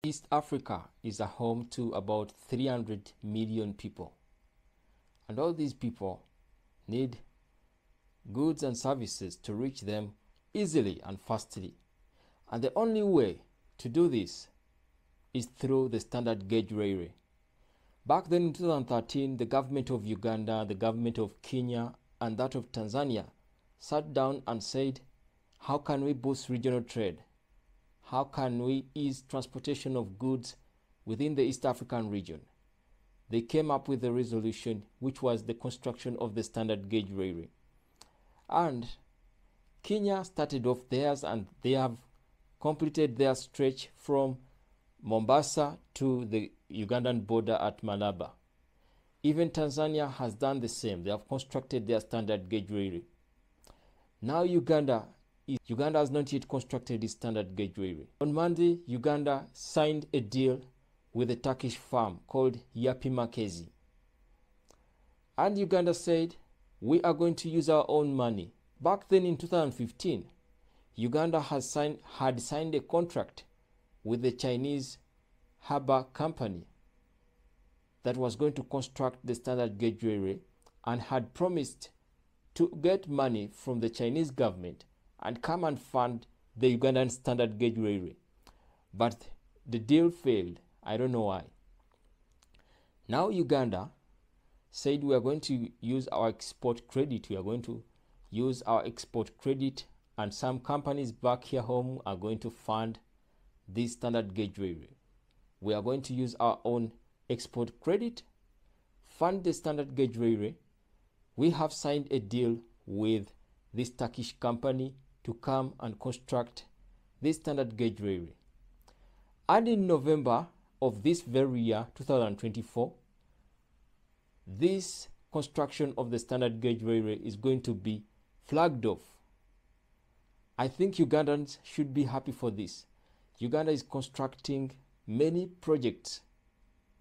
East Africa is a home to about 300 million people. And all these people need goods and services to reach them easily and fastly. And the only way to do this is through the standard gauge railway. Back then in 2013, the government of Uganda, the government of Kenya, and that of Tanzania sat down and said, how can we boost regional trade? How can we ease transportation of goods within the East African region? They came up with a resolution, which was the construction of the standard gauge railway. And Kenya started off theirs, and they have completed their stretch from Mombasa to the Ugandan border at Malaba. Even Tanzania has done the same. They have constructed their standard gauge railway. Now Uganda has not yet constructed its standard gauge railway. On Monday, Uganda signed a deal with a Turkish firm called Yapi Makezi. And Uganda said, we are going to use our own money. Back then in 2015, Uganda had signed a contract with the Chinese Harbor Company that was going to construct the standard gauge railway and had promised to get money from the Chinese government and come and fund the Ugandan standard gauge railway. But the deal failed. I don't know why. Now Uganda said we are going to use our export credit. We are going to use our export credit, and some companies back here home are going to fund this standard gauge railway. We are going to use our own export credit, fund the standard gauge railway. We have signed a deal with this Turkish company to come and construct this standard gauge railway. And in November of this very year, 2024, this construction of the standard gauge railway is going to be flagged off. I think Ugandans should be happy for this. Uganda is constructing many projects,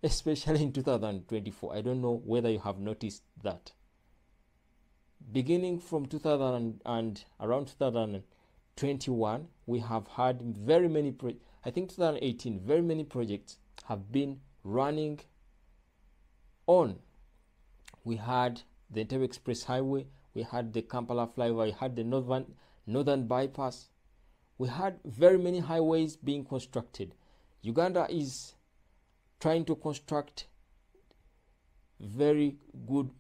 especially in 2024. I don't know whether you have noticed that. Beginning from 2000 and around 2021, we have had very many I think 2018, very many projects have been running on. We had the Entebbe Express Highway, we had the Kampala Flyover, we had the Northern Bypass. We had very many highways being constructed. Uganda is trying to construct a very good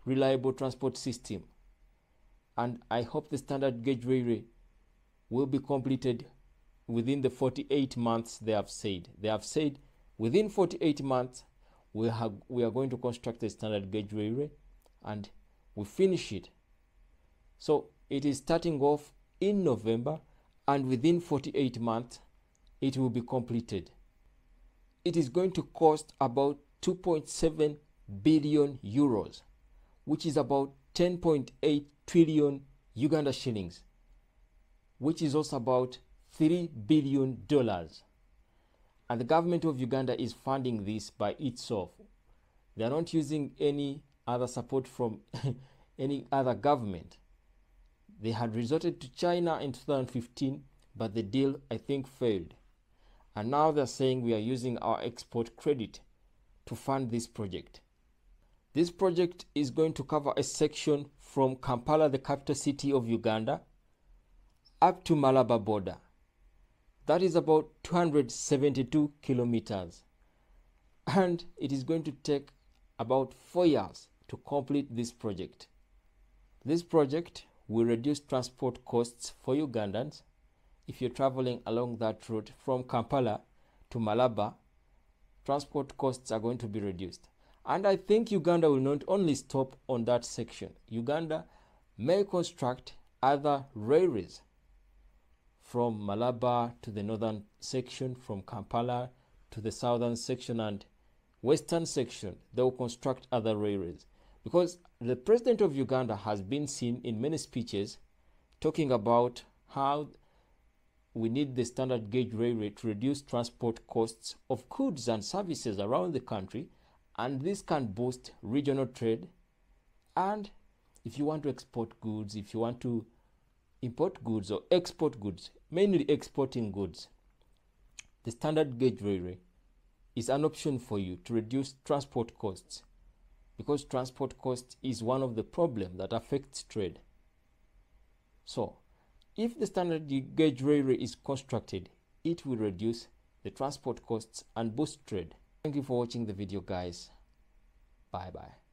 reliable transport system. And I hope the standard gauge railway will be completed within the 48 months they have said. They have said within 48 months we are going to construct the standard gauge railway and we finish it. So it is starting off in November, and within 48 months it will be completed. It is going to cost about 2.7 billion euros, which is about 10.8 trillion Uganda shillings, which is also about $3 billion. And the government of Uganda is funding this by itself. They are not using any other support from any other government. They had resorted to China in 2015, but the deal, I think, failed. And now they're saying we are using our export credit to fund this project. This project is going to cover a section from Kampala, the capital city of Uganda, up to Malaba border. That is about 272 kilometers. And it is going to take about 4 years to complete this project. This project will reduce transport costs for Ugandans. If you're traveling along that route from Kampala to Malaba, transport costs are going to be reduced. And I think Uganda will not only stop on that section. Uganda may construct other railways from Malaba to the northern section, from Kampala to the southern section and western section. They will construct other railways. Because the president of Uganda has been seen in many speeches talking about how we need the standard gauge railway to reduce transport costs of goods and services around the country, and this can boost regional trade. And if you want to export goods, if you want to import goods or export goods, mainly exporting goods, the standard gauge railway is an option for you to reduce transport costs, because transport cost is one of the problems that affects trade. So, if the standard gauge railway is constructed, it will reduce the transport costs and boost trade. Thank you for watching the video, guys. Bye bye.